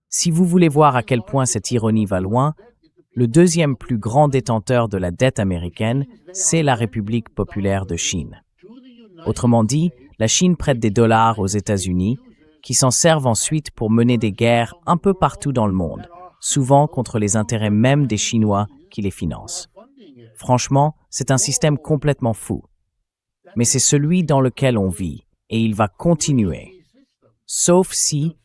Si vous voulez voir à quel point cette ironie va loin, le deuxième plus grand détenteur de la dette américaine, c'est la République populaire de Chine. Autrement dit, la Chine prête des dollars aux États-Unis, qui s'en servent ensuite pour mener des guerres un peu partout dans le monde, souvent contre les intérêts même des Chinois qui les financent. Franchement, c'est un système complètement fou. Mais c'est celui dans lequel on vit, et il va continuer. Sauf si,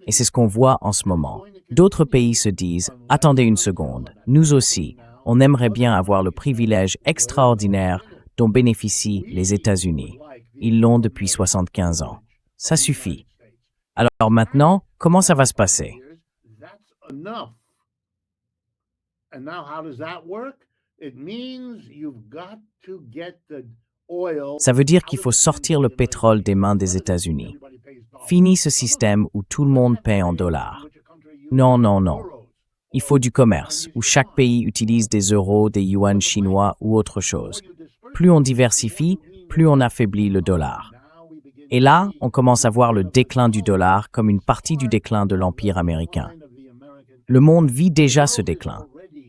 et c'est ce qu'on voit en ce moment, d'autres pays se disent « Attendez une seconde, nous aussi, on aimerait bien avoir le privilège extraordinaire dont bénéficient les États-Unis. Ils l'ont depuis 75 ans. Ça suffit. Alors maintenant, comment ça va se passer? » Ça veut dire qu'il faut sortir le pétrole des mains des États-Unis. Fini ce système où tout le monde paie en dollars. Non, non, non. Il faut du commerce, où chaque pays utilise des euros, des yuans chinois ou autre chose. Plus on diversifie, plus on affaiblit le dollar. Et là, on commence à voir le déclin du dollar comme une partie du déclin de l'Empire américain. Le monde vit déjà ce déclin.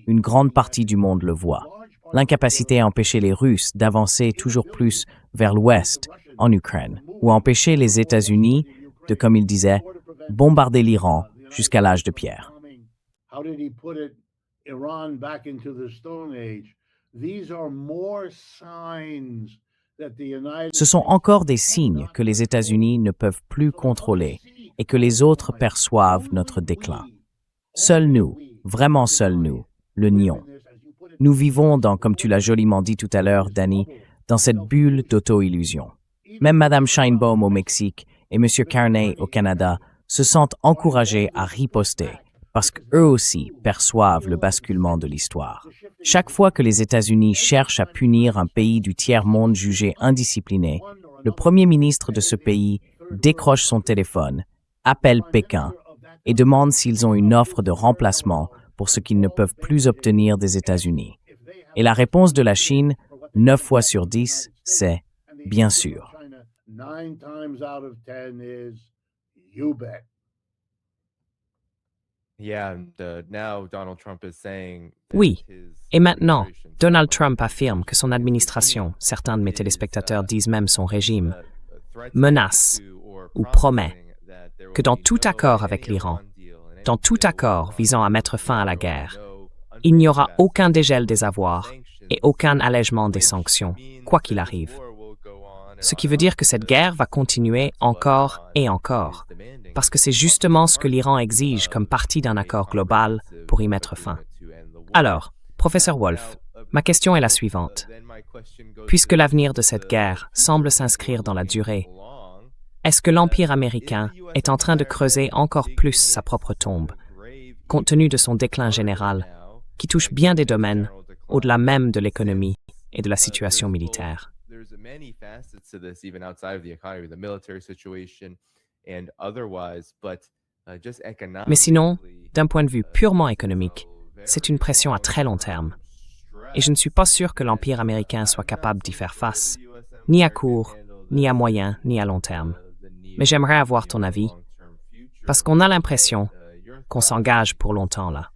une grande partie du monde le voit. L'incapacité à empêcher les Russes d'avancer toujours plus vers l'ouest, en Ukraine, ou à empêcher les États-Unis de, comme il disait, bombarder l'Iran jusqu'à l'âge de pierre. How did he put it? Iran back into the Stone Age. These are more signs that the United Ce sont encore des signes que les États-Unis ne peuvent plus contrôler et que les autres perçoivent notre déclin. Seuls nous, vraiment seuls nous, le nions. Nous vivons dans, comme tu l'as joliment dit tout à l'heure, Danny, dans cette bulle d'auto-illusion. Même Madame Sheinbaum au Mexique et M. Carney au Canada se sentent encouragés à riposter parce qu'eux aussi perçoivent le basculement de l'histoire. Chaque fois que les États-Unis cherchent à punir un pays du tiers-monde jugé indiscipliné, le premier ministre de ce pays décroche son téléphone, appelle Pékin et demande s'ils ont une offre de remplacement pour ce qu'ils ne peuvent plus obtenir des États-Unis. Et la réponse de la Chine, 9 fois sur 10, c'est « bien sûr ». 9 times out of 10 is you bet. Oui. Et maintenant, Donald Trump affirme que son administration, certains de mes téléspectateurs disent même son régime, menace ou promet que dans tout accord avec l'Iran, dans tout accord visant à mettre fin à la guerre, il n'y aura aucun dégel des avoirs et aucun allègement des sanctions, quoi qu'il arrive. Ce qui veut dire que cette guerre va continuer encore et encore, parce que c'est justement ce que l'Iran exige comme partie d'un accord global pour y mettre fin. Alors, professeur Wolf, ma question est la suivante. Puisque l'avenir de cette guerre semble s'inscrire dans la durée, est-ce que l'Empire américain est en train de creuser encore plus sa propre tombe, compte tenu de son déclin général, qui touche bien des domaines au-delà même de l'économie et de la situation militaire? Mais sinon, d'un point de vue purement économique, c'est une pression à très long terme. Et je ne suis pas sûr que l'Empire américain soit capable d'y faire face, ni à court, ni à moyen, ni à long terme. Mais j'aimerais avoir ton avis, parce qu'on a l'impression qu'on s'engage pour longtemps là.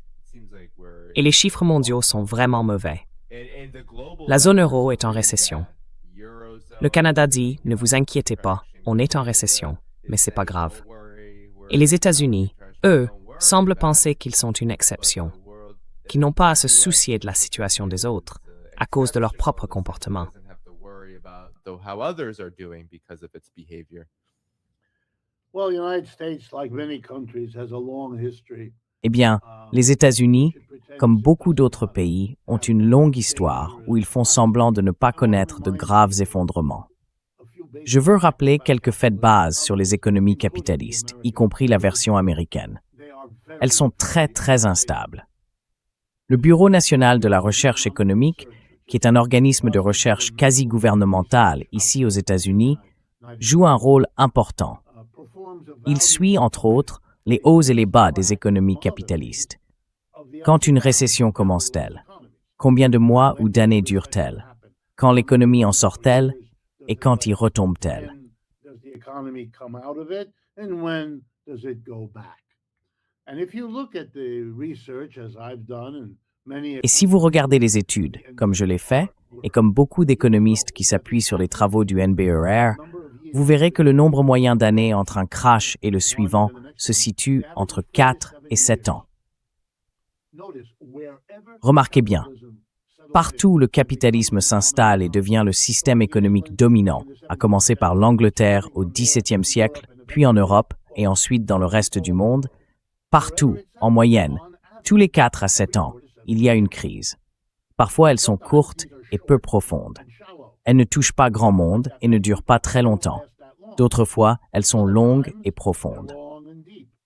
Et les chiffres mondiaux sont vraiment mauvais. La zone euro est en récession. Le Canada dit « Ne vous inquiétez pas, on est en récession, mais c'est pas grave. » Et les États-Unis, eux, semblent penser qu'ils sont une exception, qu'ils n'ont pas à se soucier de la situation des autres à cause de leur propre comportement. Well, the United States, like many countries, has a long history. Eh bien, les États-Unis, comme beaucoup d'autres pays, ont une longue histoire où ils font semblant de ne pas connaître de graves effondrements. Je veux rappeler quelques faits de base sur les économies capitalistes, y compris la version américaine. Elles sont très instables. Le Bureau national de la recherche économique, qui est un organisme de recherche quasi-gouvernemental ici aux États-Unis, joue un rôle important. Il suit, entre autres, les hauts et les bas des économies capitalistes. Quand une récession commence-t-elle? Combien de mois ou d'années dure-t-elle? Quand l'économie en sort-elle? Et quand y retombe-t-elle? Et si vous regardez les études, comme je l'ai fait, et comme beaucoup d'économistes qui s'appuient sur les travaux du NBER, vous verrez que le nombre moyen d'années entre un crash et le suivant se situe entre 4 et 7 ans. Remarquez bien, partout où le capitalisme s'installe et devient le système économique dominant, à commencer par l'Angleterre au XVIIe siècle, puis en Europe et ensuite dans le reste du monde, partout, en moyenne, tous les 4 à 7 ans, il y a une crise. Parfois, elles sont courtes et peu profondes. Elles ne touchent pas grand monde et ne durent pas très longtemps. D'autres fois, elles sont longues et profondes.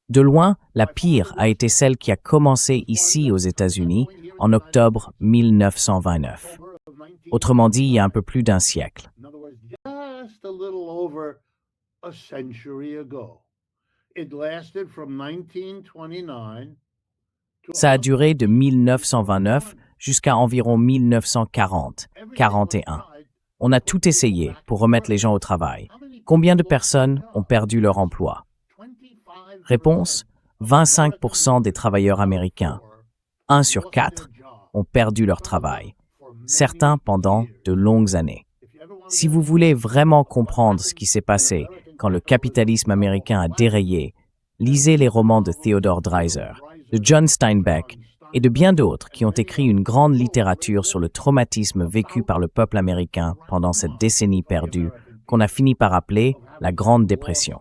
De loin, la pire a été celle qui a commencé ici aux États-Unis en octobre 1929. Autrement dit, il y a un peu plus d'un siècle. Ça a duré de 1929 jusqu'à environ 1940, 41. On a tout essayé pour remettre les gens au travail. Combien de personnes ont perdu leur emploi? Réponse, 25% des travailleurs américains. 1 sur 4 ont perdu leur travail, certains pendant de longues années. Si vous voulez vraiment comprendre ce qui s'est passé quand le capitalisme américain a dérayé, lisez les romans de Theodore Dreiser, de John Steinbeck et de bien d'autres qui ont écrit une grande littérature sur le traumatisme vécu par le peuple américain pendant cette décennie perdue qu'on a fini par appeler la Grande Dépression.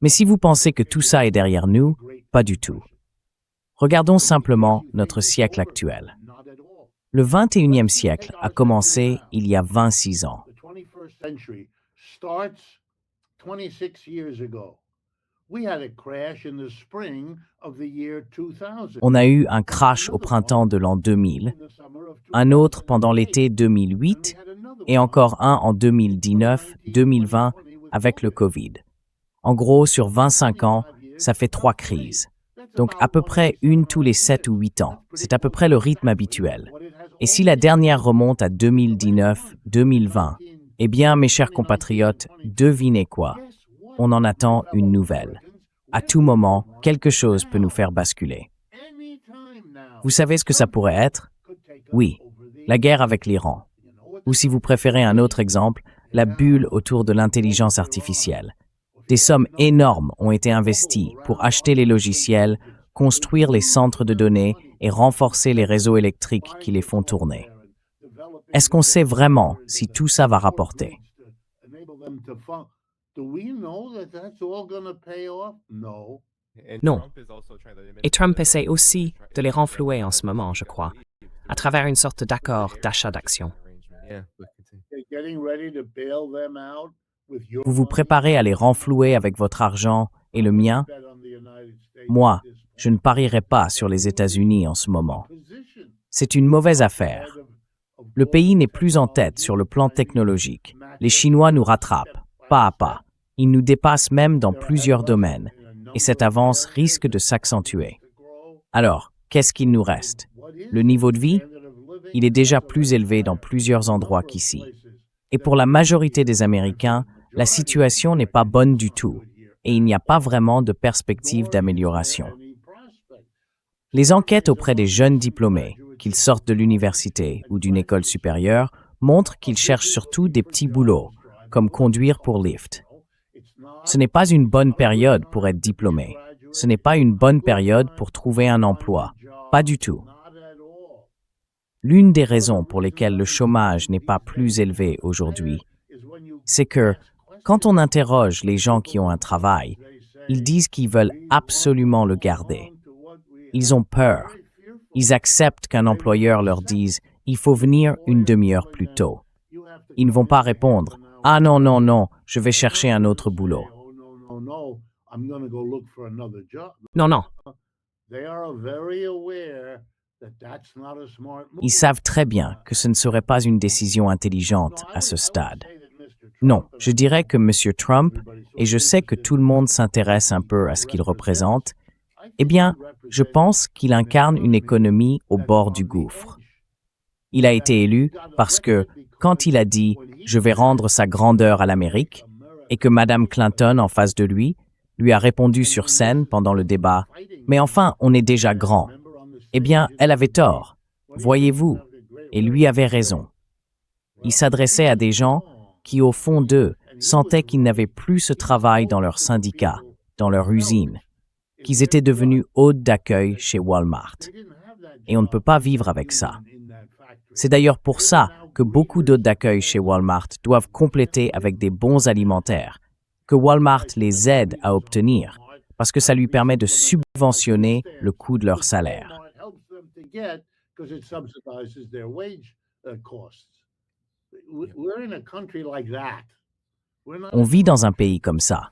Mais si vous pensez que tout ça est derrière nous, pas du tout. Regardons simplement notre siècle actuel. Le 21e siècle a commencé il y a 26 ans. On a eu un crash au printemps de l'an 2000, un autre pendant l'été 2008 et encore un en 2019-2020 avec le Covid. En gros, sur 25 ans, ça fait 3 crises. Donc à peu près une tous les 7 ou 8 ans. C'est à peu près le rythme habituel. Et si la dernière remonte à 2019-2020, eh bien, mes chers compatriotes, devinez quoi? On en attend une nouvelle. À tout moment, quelque chose peut nous faire basculer. Vous savez ce que ça pourrait être? Oui, la guerre avec l'Iran. Ou si vous préférez un autre exemple, la bulle autour de l'intelligence artificielle. Des sommes énormes ont été investies pour acheter les logiciels, construire les centres de données et renforcer les réseaux électriques qui les font tourner. Est-ce qu'on sait vraiment si tout ça va rapporter? Non. Et Trump essaie aussi de les renflouer en ce moment, je crois, à travers une sorte d'accord d'achat d'actions. Vous vous préparez à les renflouer avec votre argent et le mien? Moi, je ne parierai pas sur les États-Unis en ce moment. C'est une mauvaise affaire. Le pays n'est plus en tête sur le plan technologique. Les Chinois nous rattrapent, pas à pas. Ils nous dépassent même dans plusieurs domaines, et cette avance risque de s'accentuer. Alors, qu'est-ce qu'il nous reste? Le niveau de vie? Il est déjà plus élevé dans plusieurs endroits qu'ici. Et pour la majorité des Américains, la situation n'est pas bonne du tout, et il n'y a pas vraiment de perspective d'amélioration. Les enquêtes auprès des jeunes diplômés, qu'ils sortent de l'université ou d'une école supérieure, montrent qu'ils cherchent surtout des petits boulots, comme conduire pour Lyft. Ce n'est pas une bonne période pour être diplômé. Ce n'est pas une bonne période pour trouver un emploi. Pas du tout. L'une des raisons pour lesquelles le chômage n'est pas plus élevé aujourd'hui, c'est que, quand on interroge les gens qui ont un travail, ils disent qu'ils veulent absolument le garder. Ils ont peur. Ils acceptent qu'un employeur leur dise « il faut venir une demi-heure plus tôt ». Ils ne vont pas répondre « ah non, non, non, je vais chercher un autre boulot ». Non, non. Ils savent très bien que ce ne serait pas une décision intelligente à ce stade. Non, je dirais que M. Trump, et je sais que tout le monde s'intéresse un peu à ce qu'il représente, eh bien, je pense qu'il incarne une économie au bord du gouffre. Il a été élu parce que, quand il a dit « je vais rendre sa grandeur à l'Amérique », et que Mme Clinton, en face de lui a répondu sur scène pendant le débat « mais enfin, on est déjà grand », eh bien, elle avait tort, voyez-vous, et lui avait raison. Il s'adressait à des gens qui, au fond d'eux, sentaient qu'ils n'avaient plus ce travail dans leur syndicat, dans leur usine, qu'ils étaient devenus hôtes d'accueil chez Walmart. Et on ne peut pas vivre avec ça. C'est d'ailleurs pour ça que beaucoup d'hôtes d'accueil chez Walmart doivent compléter avec des bons alimentaires, que Walmart les aide à obtenir, parce que ça lui permet de subventionner le coût de leur salaire. On vit dans un pays comme ça.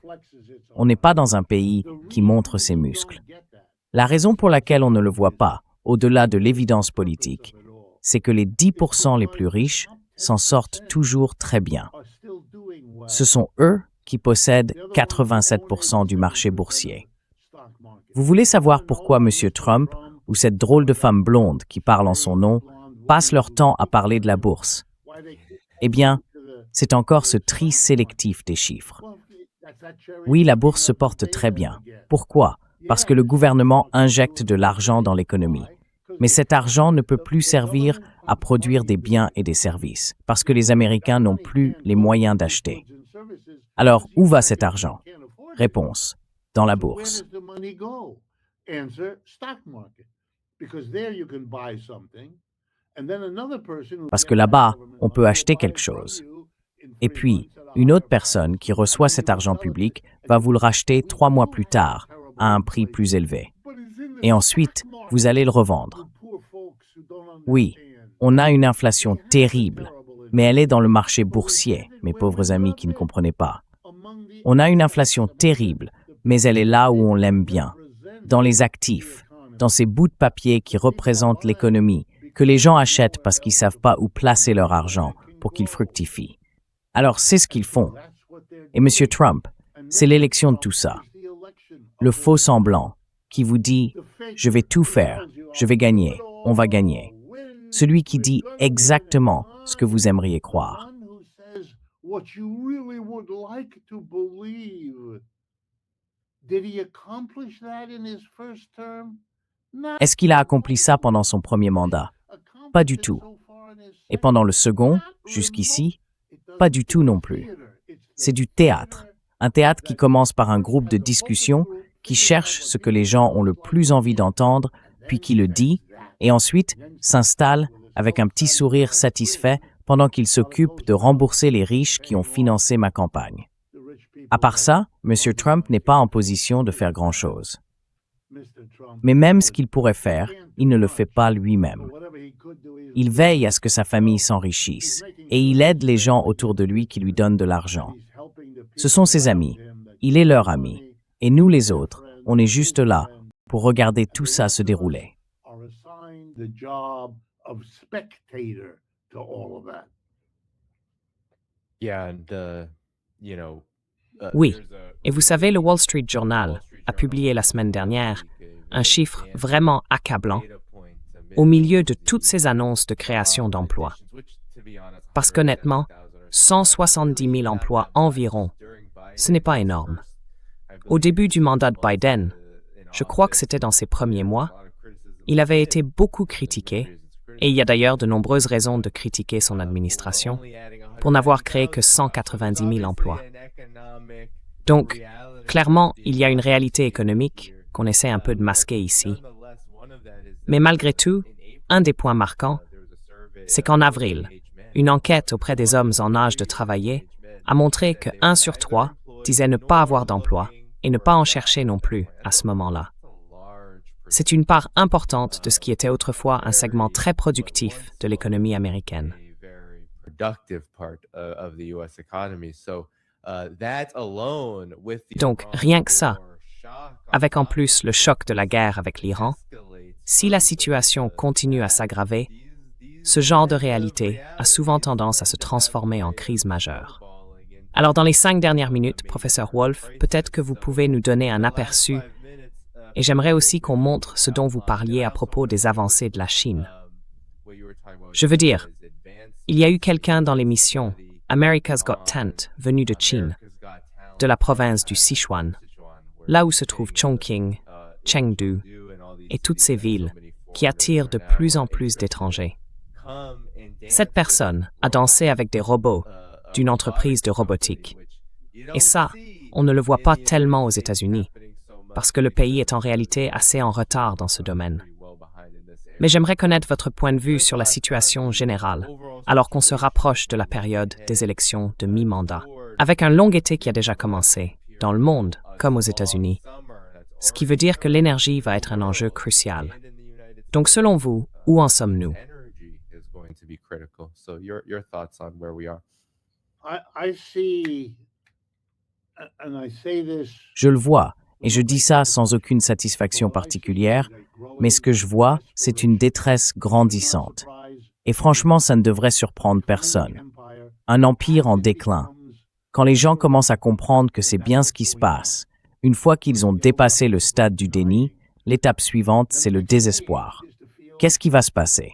On n'est pas dans un pays qui montre ses muscles. La raison pour laquelle on ne le voit pas, au-delà de l'évidence politique, c'est que les 10% les plus riches s'en sortent toujours très bien. Ce sont eux qui possèdent 87% du marché boursier. Vous voulez savoir pourquoi M. Trump ou cette drôle de femme blonde qui parle en son nom passent leur temps à parler de la bourse? Eh bien, c'est encore ce tri sélectif des chiffres. Oui, la bourse se porte très bien. Pourquoi? Parce que le gouvernement injecte de l'argent dans l'économie. Mais cet argent ne peut plus servir à produire des biens et des services, parce que les Américains n'ont plus les moyens d'acheter. Alors, où va cet argent? Réponse: dans la bourse. Parce que là-bas, on peut acheter quelque chose. Et puis, une autre personne qui reçoit cet argent public va vous le racheter 3 mois plus tard, à un prix plus élevé. Et ensuite, vous allez le revendre. Oui, on a une inflation terrible, mais elle est dans le marché boursier, mes pauvres amis qui ne comprenaient pas. On a une inflation terrible, mais elle est là où on l'aime bien, dans les actifs, dans ces bouts de papier qui représentent l'économie, que les gens achètent parce qu'ils ne savent pas où placer leur argent pour qu'il fructifie. Alors c'est ce qu'ils font. Et M. Trump, c'est l'élection de tout ça. Le faux semblant qui vous dit « je vais tout faire, je vais gagner, on va gagner ». Celui qui dit exactement ce que vous aimeriez croire. Est-ce qu'il a accompli ça pendant son premier mandat? Pas du tout. Et pendant le second, jusqu'ici, pas du tout non plus. C'est du théâtre. Un théâtre qui commence par un groupe de discussion qui cherche ce que les gens ont le plus envie d'entendre, puis qui le dit, et ensuite s'installe avec un petit sourire satisfait pendant qu'il s'occupe de rembourser les riches qui ont financé ma campagne. À part ça, M. Trump n'est pas en position de faire grand-chose. Mais même ce qu'il pourrait faire, il ne le fait pas lui-même. Il veille à ce que sa famille s'enrichisse et il aide les gens autour de lui qui lui donnent de l'argent. Ce sont ses amis, il est leur ami, et nous les autres, on est juste là pour regarder tout ça se dérouler. Oui, et vous savez, le Wall Street Journal a publié la semaine dernière un chiffre vraiment accablant au milieu de toutes ces annonces de création d'emplois. Parce qu'honnêtement, 170 000 emplois environ, ce n'est pas énorme. Au début du mandat de Biden, je crois que c'était dans ses premiers mois, il avait été beaucoup critiqué, et il y a d'ailleurs de nombreuses raisons de critiquer son administration, pour n'avoir créé que 190 000 emplois. Donc, clairement, il y a une réalité économique qu'on essaie un peu de masquer ici. Mais malgré tout, un des points marquants, c'est qu'en avril, une enquête auprès des hommes en âge de travailler a montré que 1 sur 3 disait ne pas avoir d'emploi et ne pas en chercher non plus à ce moment-là. C'est une part importante de ce qui était autrefois un segment très productif de l'économie américaine. Donc, rien que ça, avec en plus le choc de la guerre avec l'Iran, si la situation continue à s'aggraver, ce genre de réalité a souvent tendance à se transformer en crise majeure. Alors, dans les 5 dernières minutes, professeur Wolf, peut-être que vous pouvez nous donner un aperçu, et j'aimerais aussi qu'on montre ce dont vous parliez à propos des avancées de la Chine. Je veux dire, il y a eu quelqu'un dans l'émission America's Got Talent venu de Chine, de la province du Sichuan, là où se trouvent Chongqing, Chengdu et toutes ces villes qui attirent de plus en plus d'étrangers. Cette personne a dansé avec des robots d'une entreprise de robotique. Et ça, on ne le voit pas tellement aux États-Unis, parce que le pays est en réalité assez en retard dans ce domaine. Mais j'aimerais connaître votre point de vue sur la situation générale, alors qu'on se rapproche de la période des élections de mi-mandat, avec un long été qui a déjà commencé, dans le monde comme aux États-Unis, ce qui veut dire que l'énergie va être un enjeu crucial. Donc selon vous, où en sommes-nous? Je le vois, et je dis ça sans aucune satisfaction particulière, mais ce que je vois, c'est une détresse grandissante. Et franchement, ça ne devrait surprendre personne. Un empire en déclin. Quand les gens commencent à comprendre que c'est bien ce qui se passe, une fois qu'ils ont dépassé le stade du déni, l'étape suivante, c'est le désespoir. Qu'est-ce qui va se passer?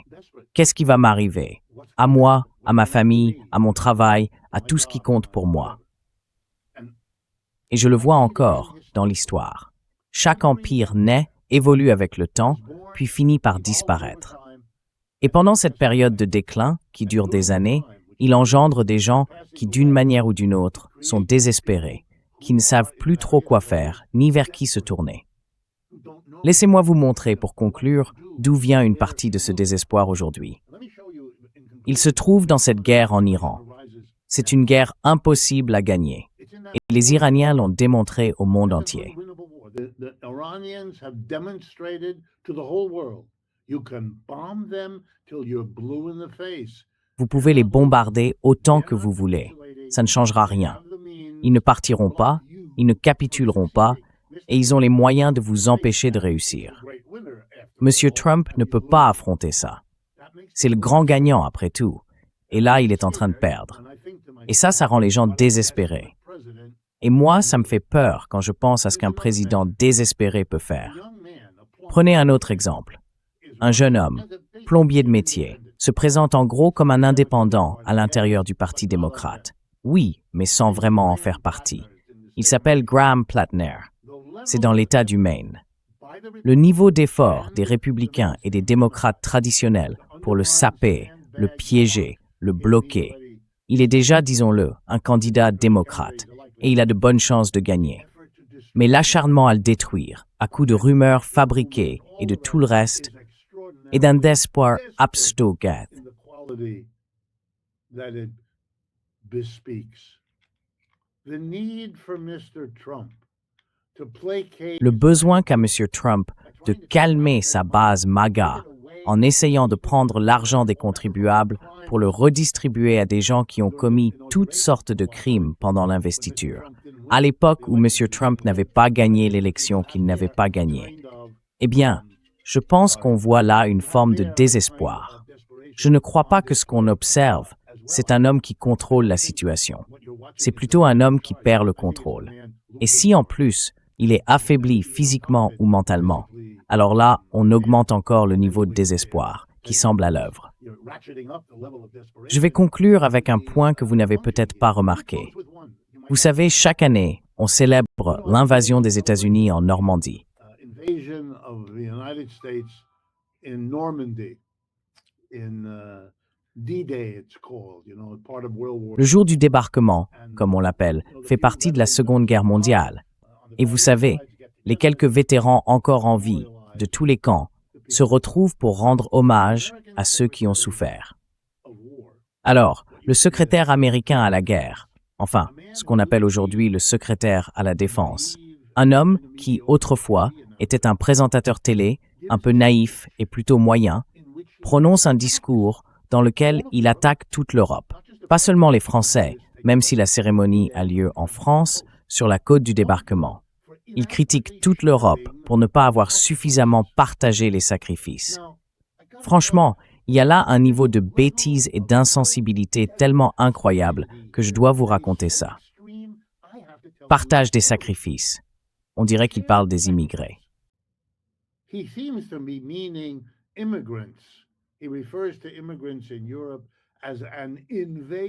Qu'est-ce qui va m'arriver? À moi, à ma famille, à mon travail, à tout ce qui compte pour moi. Et je le vois encore dans l'histoire. Chaque empire naît évolue avec le temps, puis finit par disparaître. Et pendant cette période de déclin, qui dure des années, il engendre des gens qui, d'une manière ou d'une autre, sont désespérés, qui ne savent plus trop quoi faire, ni vers qui se tourner. Laissez-moi vous montrer, pour conclure, d'où vient une partie de ce désespoir aujourd'hui. Il se trouve dans cette guerre en Iran. C'est une guerre impossible à gagner. Et les Iraniens l'ont démontré au monde entier. The Iranians have demonstrated to the whole world. You can bomb them till you're blue in the face. Vous pouvez les bombarder autant que vous voulez. Ça ne changera rien. Ils ne partiront pas, ils ne capituleront pas, et ils ont les moyens de vous empêcher de réussir. Monsieur Trump ne peut pas affronter ça. C'est le grand gagnant après tout. Et là, il est en train de perdre. Et ça rend les gens désespérés. Et moi, ça me fait peur quand je pense à ce qu'un président désespéré peut faire. Prenez un autre exemple. Un jeune homme, plombier de métier, se présente en gros comme un indépendant à l'intérieur du Parti démocrate. Oui, mais sans vraiment en faire partie. Il s'appelle Graham Platner. C'est dans l'État du Maine. Le niveau d'effort des républicains et des démocrates traditionnels pour le saper, le piéger, le bloquer, il est déjà, disons-le, un candidat démocrate, et il a de bonnes chances de gagner. Mais l'acharnement à le détruire, à coups de rumeurs fabriquées et de tout le reste, est d'un désespoir abstogat. Le besoin qu'a M. Trump de calmer sa base MAGA en essayant de prendre l'argent des contribuables pour le redistribuer à des gens qui ont commis toutes sortes de crimes pendant l'investiture, à l'époque où M. Trump n'avait pas gagné l'élection qu'il n'avait pas gagnée. Eh bien, je pense qu'on voit là une forme de désespoir. Je ne crois pas que ce qu'on observe, c'est un homme qui contrôle la situation. C'est plutôt un homme qui perd le contrôle. Et si en plus, il est affaibli physiquement ou mentalement, alors là, on augmente encore le niveau de désespoir qui semble à l'œuvre. Je vais conclure avec un point que vous n'avez peut-être pas remarqué. Vous savez, chaque année, on célèbre l'invasion des États-Unis en Normandie. Le jour du débarquement, comme on l'appelle, fait partie de la Seconde Guerre mondiale. Et vous savez, les quelques vétérans encore en vie, de tous les camps, se retrouvent pour rendre hommage à ceux qui ont souffert. Alors, le secrétaire américain à la guerre, enfin, ce qu'on appelle aujourd'hui le secrétaire à la défense, un homme qui, autrefois, était un présentateur télé, un peu naïf et plutôt moyen, prononce un discours dans lequel il attaque toute l'Europe, pas seulement les Français, même si la cérémonie a lieu en France, sur la côte du débarquement. Il critique toute l'Europe pour ne pas avoir suffisamment partagé les sacrifices. Franchement, il y a là un niveau de bêtise et d'insensibilité tellement incroyable que je dois vous raconter ça. Partage des sacrifices. On dirait qu'il parle des immigrés.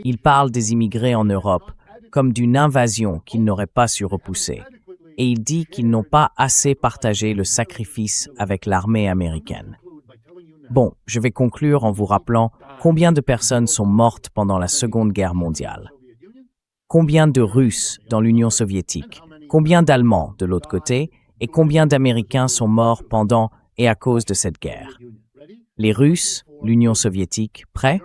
Il parle des immigrés en Europe comme d'une invasion qu'ils n'auraient pas su repousser. Et il dit qu'ils n'ont pas assez partagé le sacrifice avec l'armée américaine. Bon, je vais conclure en vous rappelant combien de personnes sont mortes pendant la Seconde Guerre mondiale. Combien de Russes dans l'Union soviétique, combien d'Allemands de l'autre côté, et combien d'Américains sont morts pendant et à cause de cette guerre. Les Russes, l'Union soviétique, prêts?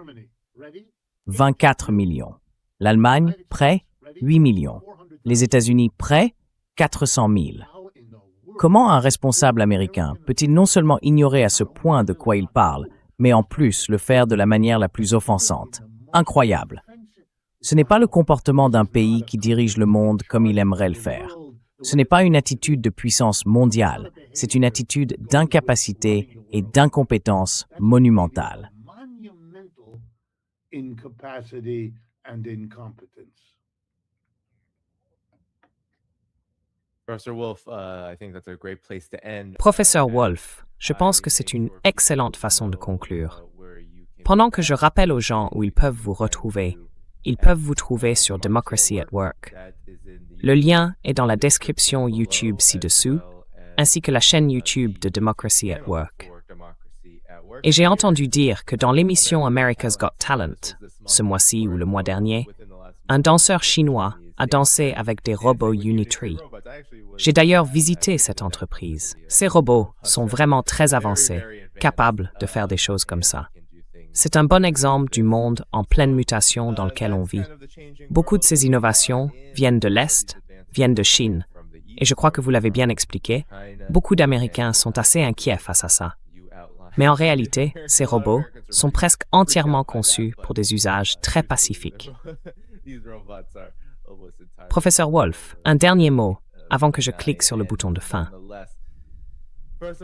24 millions. L'Allemagne, prêts? 8 millions. Les États-Unis, prêts? 400 000. Comment un responsable américain peut-il non seulement ignorer à ce point de quoi il parle, mais en plus le faire de la manière la plus offensante? Incroyable. Ce n'est pas le comportement d'un pays qui dirige le monde comme il aimerait le faire. Ce n'est pas une attitude de puissance mondiale, c'est une attitude d'incapacité et d'incompétence monumentale. Professeur Wolf, je pense que c'est une excellente façon de conclure. Pendant que je rappelle aux gens où ils peuvent vous retrouver, ils peuvent vous trouver sur Democracy at Work. Le lien est dans la description YouTube ci-dessous, ainsi que la chaîne YouTube de Democracy at Work. Et j'ai entendu dire que dans l'émission America's Got Talent, ce mois-ci ou le mois dernier, un danseur chinois a dansé avec des robots Unitree. J'ai d'ailleurs visité cette entreprise. Ces robots sont vraiment très avancés, capables de faire des choses comme ça. C'est un bon exemple du monde en pleine mutation dans lequel on vit. Beaucoup de ces innovations viennent de l'Est, viennent de Chine. Et je crois que vous l'avez bien expliqué, beaucoup d'Américains sont assez inquiets face à ça. Mais en réalité, ces robots sont presque entièrement conçus pour des usages très pacifiques. Professeur Wolf, un dernier mot avant que je clique sur le bouton de fin.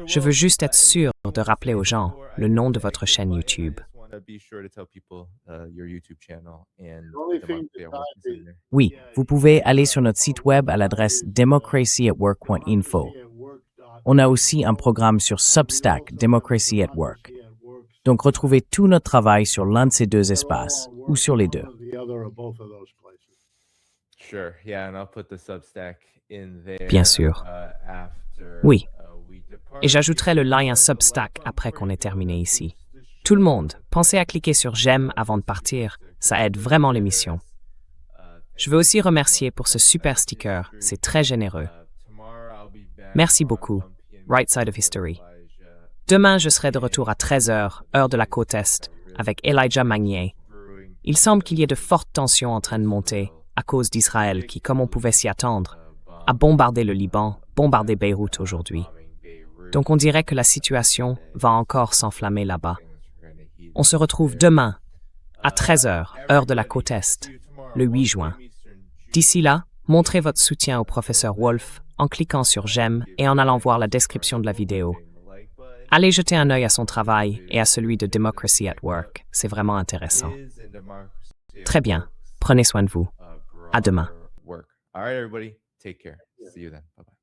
Je veux juste être sûr de rappeler aux gens le nom de votre chaîne YouTube. Oui, vous pouvez aller sur notre site web à l'adresse democracyatwork.info. On a aussi un programme sur Substack, Democracy at Work. Donc retrouvez tout notre travail sur l'un de ces deux espaces, ou sur les deux. Bien sûr. Oui. Et j'ajouterai le lien Substack après qu'on ait terminé ici. Tout le monde, pensez à cliquer sur j'aime avant de partir, ça aide vraiment l'émission. Je veux aussi remercier pour ce super sticker, c'est très généreux. Merci beaucoup, Right Side of History. Demain, je serai de retour à 13h, heure de la côte Est, avec Elijah Magnier. Il semble qu'il y ait de fortes tensions en train de monter à cause d'Israël qui, comme on pouvait s'y attendre, a bombardé le Liban, bombardé Beyrouth aujourd'hui. Donc on dirait que la situation va encore s'enflammer là-bas. On se retrouve demain, à 13h, heure de la côte Est, le 8 juin. D'ici là, montrez votre soutien au professeur Wolf en cliquant sur j'aime et en allant voir la description de la vidéo. Allez jeter un œil à son travail et à celui de Democracy at Work, c'est vraiment intéressant. Très bien, prenez soin de vous. À demain. All right, everybody, take care. See you then. Bye-bye.